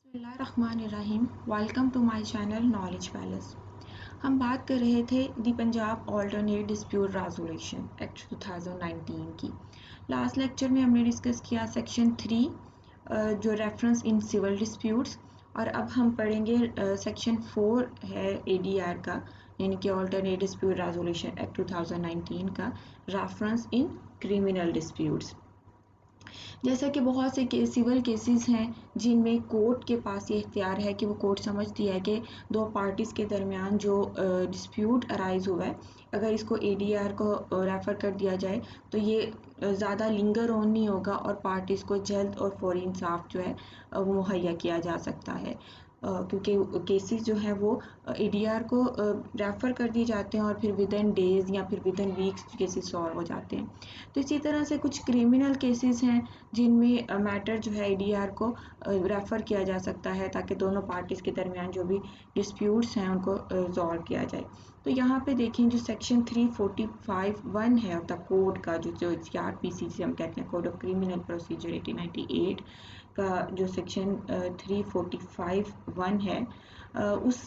बिस्मिल्लाहिर्रहमानिर्रहीम। Welcome to my channel knowledge palace. हम बात कर रहे थे the Punjab alternate dispute resolution act 2019 की। लास्ट लेक्चर में हमने डिस्कस किया सेक्शन 3 जो रेफरेंस इन सिविल डिस्प्यूट्स, और अब हम पढ़ेंगे सेक्शन 4 है एडीआर का, यानी कि ऑल्टरनेट डिस्प्यूट रेजोल्यूशन एक्ट 2019 का रेफरेंस इन क्रिमिनल डिस्प्यूट्स। जैसा कि बहुत से सिविल केसेस हैं जिनमें कोर्ट के पास ये इख्तियार है कि वो कोर्ट समझती है कि दो पार्टीज़ के दरमियान जो डिस्प्यूट अराइज हुआ है, अगर इसको एडीआर को रेफ़र कर दिया जाए तो ये ज़्यादा लिंगर ऑन नहीं होगा और पार्टीज़ को जल्द और फौरी इंसाफ जो है वो मुहैया किया जा सकता है, क्योंकि केसेस जो है वो एडीआर को रेफ़र कर दिए जाते हैं और फिर विद इन डेज़ या फिर with in weeks cases solve हो जाते हैं। तो इसी तरह से कुछ क्रिमिनल केसेस हैं जिनमें मैटर जो है एडीआर को रेफ़र किया जा सकता है ताकि दोनों पार्टीज़ के दरमियान जो भी डिस्प्यूट्स हैं उनको सॉल्व किया जाए। तो यहाँ पे देखें जो सेक्शन 345(1) है द कोड का, जो CRPC से हम कहते हैं, कोड ऑफ क्रिमिनल प्रोसीजर 1898 का जो सेक्शन 345(1) है, उस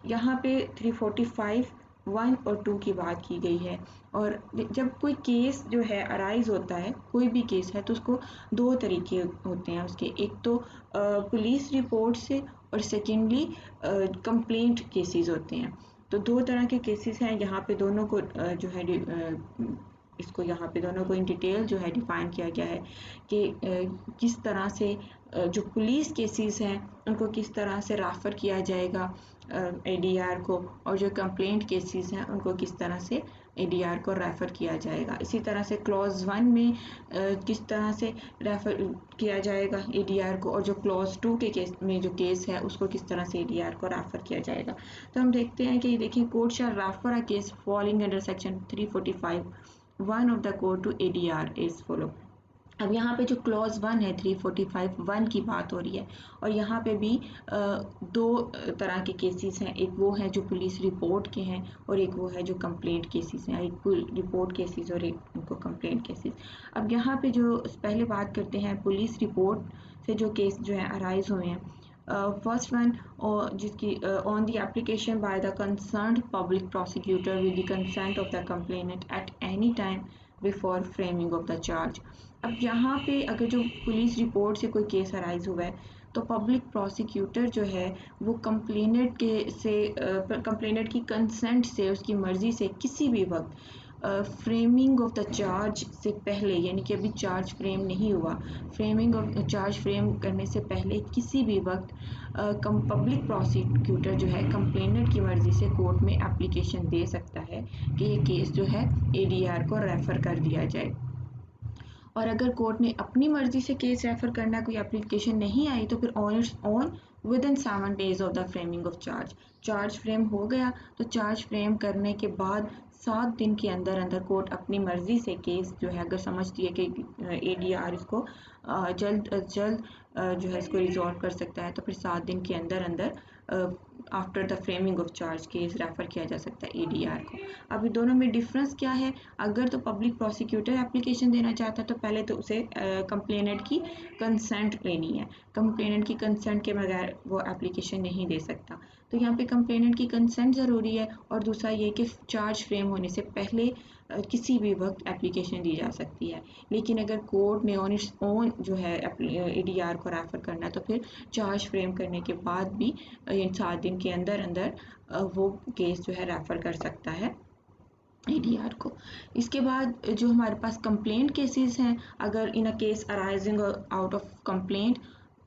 यहाँ पे 345(1) और 2 की बात की गई है। और जब कोई केस जो है अराइज होता है, कोई भी केस है, तो उसको दो तरीके होते हैं उसके, एक तो पुलिस रिपोर्ट से और सेकेंडली कंप्लेंट केसेस होते हैं। तो दो तरह के केसेस हैं, यहाँ पे दोनों को जो है इसको यहाँ पे दोनों को इन डिटेल जो है डिफाइन किया गया है कि किस तरह से जो पुलिस केसेस हैं उनको किस तरह से रेफ़र किया जाएगा एडीआर को, और जो कंप्लेंट केसेस हैं उनको किस तरह से एडीआर को रेफ़र किया जाएगा। इसी तरह से क्लॉज 1 में किस तरह से रेफ़र किया जाएगा एडीआर को, और जो क्लॉज 2 के केस में जो केस है उसको किस तरह से एडीआर को रेफ़र किया जाएगा। तो हम देखते हैं कि देखिए, court shall refer a case falling under section 345(1) of the code to ADR is follow. अब यहाँ पे जो क्लॉज 1 है 345(1) की बात हो रही है, और यहाँ पे भी दो तरह के केसेस हैं, एक वो है जो पुलिस रिपोर्ट के हैं और एक वो है जो कंप्लेंट केसेस हैं, एक रिपोर्ट केसेस और एक उनको कंप्लेंट केसेस। अब यहाँ पे जो पहले बात करते हैं पुलिस रिपोर्ट से जो केस जो है अराइज हुए हैं, फर्स्ट वन जिसकी on the application by the concerned public prosecutor with the consent of the complainant at any time before framing of the charge. अब यहाँ पे अगर जो पुलिस रिपोर्ट से कोई केस अराइज हुआ है तो पब्लिक प्रोसिक्यूटर जो है वो कंप्लेनेंट की कंसेंट से, उसकी मर्ज़ी से किसी भी वक्त फ्रेमिंग ऑफ द चार्ज से पहले, यानी कि अभी चार्ज फ्रेम नहीं हुआ, फ्रेमिंग ऑफ चार्ज फ्रेम करने से पहले किसी भी वक्त पब्लिक प्रोसिक्यूटर जो है कंप्लेनेंट की मर्ज़ी से कोर्ट में एप्लीकेशन दे सकता है कि ये केस जो है एडीआर को रेफ़र कर दिया जाए। और अगर कोर्ट ने अपनी मर्ज़ी से केस रेफ़र करना, कोई एप्लीकेशन नहीं आई, तो फिर on it's on with in 7 days of the framing of charge frame हो गया तो चार्ज फ्रेम करने के बाद 7 दिन के अंदर अंदर कोर्ट अपनी मर्ज़ी से केस जो है, अगर समझती है कि एडीआर इसको जल्द अज जल्द जो है इसको रिजॉल्व कर सकता है, तो फिर 7 दिन के अंदर अंदर after the framing of charge case refer किया जा सकता है एडीआर को। अभी दोनों में डिफरेंस क्या है? अगर तो पब्लिक प्रोसिक्यूटर एप्लीकेशन देना चाहता है तो पहले तो उसे कंप्लेनेंट की कंसेंट लेनी है, कंप्लेनेंट की कंसेंट के बगैर वो एप्लीकेशन नहीं दे सकता। तो यहाँ पे कंप्लेनेंट की कंसेंट ज़रूरी है, और दूसरा ये कि चार्ज फ्रेम होने से पहले किसी भी वक्त एप्लीकेशन दी जा सकती है। लेकिन अगर कोर्ट ने ऑन इट्स ओन जो है एडीआर को रेफ़र करना है तो फिर चार्ज फ्रेम करने के बाद भी 7 दिन के अंदर अंदर वो केस जो है रेफ़र कर सकता है एडीआर को। इसके बाद जो हमारे पास कंप्लेंट केसेस हैं, अगर in a case arising out of complaint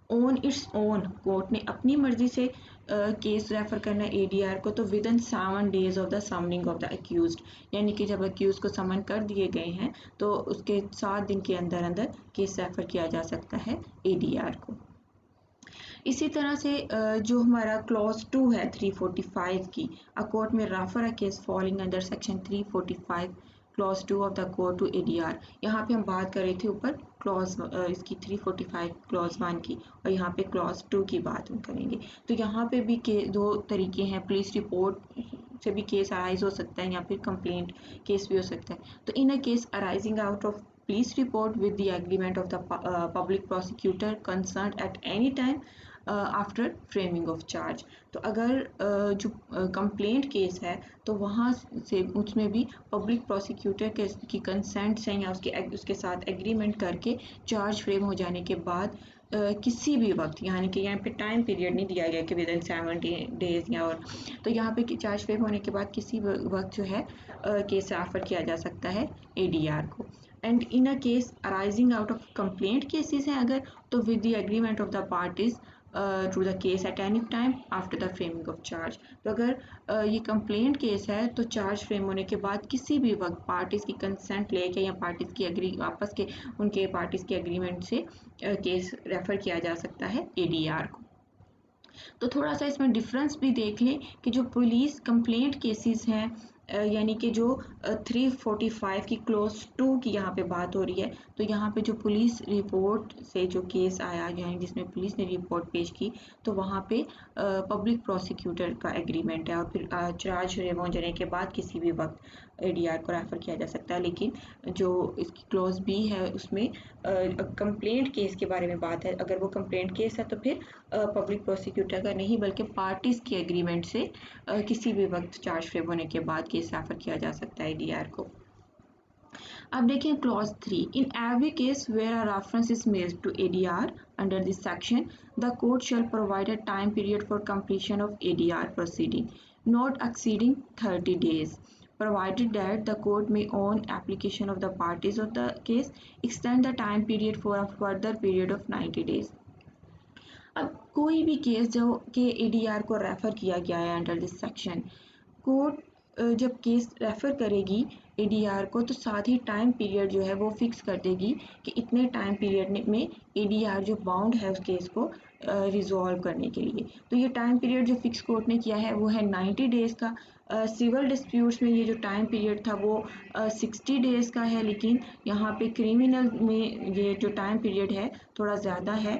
on its own, court ने अपनी मर्जी से केस रेफर करना है एडीआर को, तो with in 7 days of the summoning of the accused, यानी कि जब अक्यूज को समन कर दिए गए हैं तो उसके 7 दिन के अंदर अंदर केस रेफर किया जा सकता है एडीआर को। इसी तरह से जो हमारा क्लॉज 2 है 345 की, अ कोर्ट में refer a case falling under section 345 clause 2 of the court to ADR. यहाँ पे हम बात कर रहे थे ऊपर क्लॉज इसकी 345 क्लॉज 1 की, और यहाँ पे क्लॉज 2 की बात हम करेंगे। तो यहाँ पे भी दो तरीके हैं, पुलिस रिपोर्ट से भी केस अराइज हो सकता है या फिर कंप्लेंट केस भी हो सकता है। तो in a case arising out of police report with the agreement of the public prosecutor concerned at any time after framing of charge. तो अगर जो कंप्लेंट केस है तो वहाँ से उसमें भी पब्लिक प्रोसिक्यूटर की कंसेंट से या उसके साथ एग्रीमेंट करके चार्ज फ्रेम हो जाने के बाद किसी भी वक्त, यानी कि यहाँ पे टाइम पीरियड नहीं दिया गया कि विद इन 70 डेज या और, तो यहाँ पे चार्ज फ्रेम होने के बाद किसी वक्त जो है केस रेफर किया जा सकता है ADR को। And in a case arising out of complaint cases हैं अगर, तो with the agreement of the parties through the case at any time after the framing of charge. तो अगर ये कंप्लेंट केस है तो चार्ज फ्रेम होने के बाद किसी भी वक्त पार्टीज की कंसेंट लेके या पार्टीज की आपस के उनके पार्टीज के एग्रीमेंट से केस रेफर किया जा सकता है ADR को। तो थोड़ा सा इसमें डिफरेंस भी देख लें कि जो पुलिस कंप्लेंट केसेस हैं यानी कि जो 345 की क्लोज 2 की यहाँ पे बात हो रही है, तो यहाँ पे जो पुलिस रिपोर्ट से जो केस आया यानी जिसमें पुलिस ने रिपोर्ट पेश की, तो वहाँ पे पब्लिक प्रोसिक्यूटर का एग्रीमेंट है और फिर चार्ज फ्रेम हो जाने के बाद किसी भी वक्त ADR को रेफर किया जा सकता है। लेकिन जो इसकी क्लोज B है उसमें कंप्लेंट केस के बारे में बात है। अगर वो कंप्लेंट केस है तो फिर पब्लिक प्रोसिक्यूटर का नहीं बल्कि पार्टीज की एग्रीमेंट से किसी भी वक्त चार्ज फ्रेम होने के बाद केस रेफर किया जा सकता है ADR को। अब देखिए clause 3, in every case where a reference is made to ADR under this section the court shall provide a time period for completion of ADR proceeding not exceeding 30 days provided that the court may on application of the parties of the case extend the time period for a further period of 90 days। अब कोई भी case जो कि ADR को refer किया गया है under this section, court जब केस रेफर करेगी ADR को तो साथ ही टाइम पीरियड जो है वो फिक्स कर देगी कि इतने टाइम पीरियड में ADR जो बाउंड है उस केस को रिजॉल्व करने के लिए। तो ये टाइम पीरियड जो फिक्स कोर्ट ने किया है वो है 90 डेज़ का। सिविल डिस्प्यूट्स में ये जो टाइम पीरियड था वो 60 डेज़ का है, लेकिन यहाँ पे क्रिमिनल में ये जो टाइम पीरियड है थोड़ा ज़्यादा है,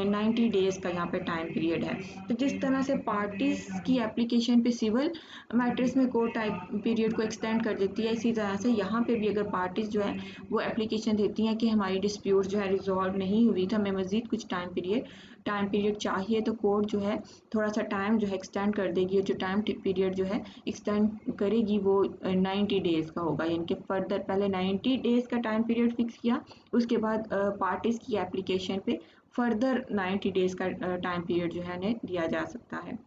90 डेज़ का यहाँ पे टाइम पीरियड है। तो जिस तरह से पार्टीज की एप्लीकेशन पे सिविल मैटर्स में कोर्ट टाइम पीरियड को एक्सटेंड कर देती है, इसी तरह से यहाँ पे भी अगर पार्टीज जो है वो एप्लीकेशन देती हैं कि हमारी डिस्प्यूट जो है रिजॉल्व नहीं हुई तो हमें मज़ीद कुछ टाइम पीरियड चाहिए, तो कोर्ट जो है थोड़ा सा टाइम जो है एक्सटेंड कर देगी और जो टाइम पीरियड जो है एक्सटेंड करेगी वो 90 डेज़ का होगा। यानी कि फर्दर पहले 90 डेज़ का टाइम पीरियड फिक्स किया, उसके बाद पार्टीज की एप्लीकेशन पे फर्दर 90 डेज़ का टाइम पीरियड जो है उन्हें दिया जा सकता है।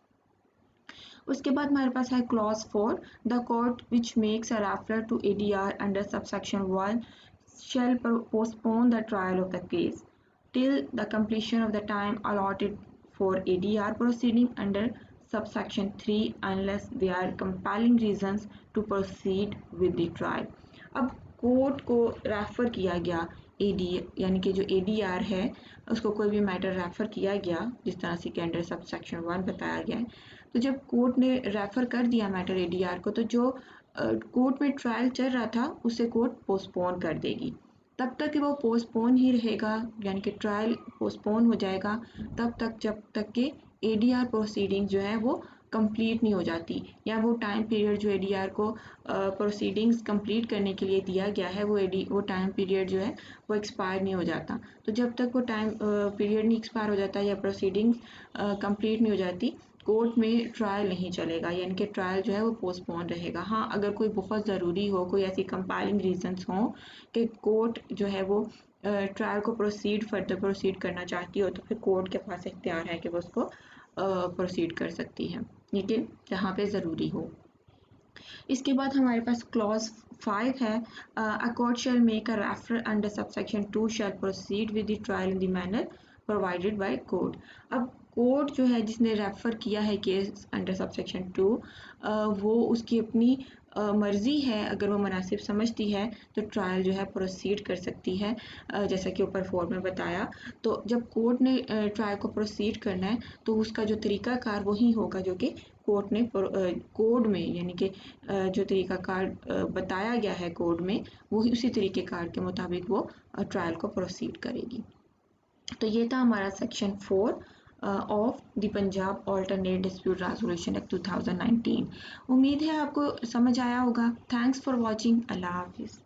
उसके बाद हमारे पास है clause 4, the court which makes a refer to ADR under subsection 1 shall postpone the trial of the case till the completion of the time allotted for ADR proceeding under subsection 3 unless there are compelling reasons to proceed with the trial। अब court को refer किया गया यानी कि जो ADR है उसको कोई भी मैटर रेफर किया गया जिस तरह से कि अंडर सबसेक्शन 1 बताया गया है, तो जब कोर्ट ने रेफर कर दिया मैटर ADR को, तो जो कोर्ट में ट्रायल चल रहा था उसे कोर्ट पोस्टपोन कर देगी। तब तक कि वो पोस्टपोन ही रहेगा, यानी कि ट्रायल पोस्टपोन हो जाएगा तब तक जब तक कि ADR प्रोसीडिंग जो है वो कंप्लीट नहीं हो जाती, या वो टाइम पीरियड जो ADR को प्रोसीडिंग्स कंप्लीट करने के लिए दिया गया है वो टाइम पीरियड जो है वो एक्सपायर नहीं हो जाता। तो जब तक वो टाइम पीरियड नहीं एक्सपायर हो जाता या प्रोसीडिंग्स कंप्लीट नहीं हो जाती, कोर्ट में ट्रायल नहीं चलेगा, यानी कि ट्रायल जो है वो पोस्टपोन रहेगा। हाँ, अगर कोई बहुत ज़रूरी हो, कोई ऐसी कंपाइलिंग रीजंस हों कि कोर्ट जो है वो ट्रायल को फर्दर प्रोसीड करना चाहती हो, तो फिर कोर्ट के पास इख्तियार है कि वो उसको प्रोसीड कर सकती है, लेकिन जहाँ पे ज़रूरी हो। इसके बाद हमारे पास क्लॉज 5 है, a court shall make a refer under subsection 2 shall proceed with the trial in the manner provided by court. अब कोर्ट जो है जिसने रेफ़र किया है केस अंडर सबसेक्शन 2, वो उसकी अपनी मर्ज़ी है, अगर वो मुनासिब समझती है तो ट्रायल जो है प्रोसीड कर सकती है, जैसा कि ऊपर 4 में बताया। तो जब कोर्ट ने ट्रायल को प्रोसीड करना है तो उसका जो तरीक़ाकार वही होगा जो कि कोर्ट ने कोड में, यानी कि जो तरीक़ाकार बताया गया है कोड में, वही उसी तरीक़ेकार के मुताबिक वो ट्रायल को प्रोसीड करेगी। तो ये था हमारा section 4 of the Punjab alternate dispute resolution act 2019। उम्मीद है आपको समझ आया होगा। Thanks for watching. अल्लाह हाफिज़।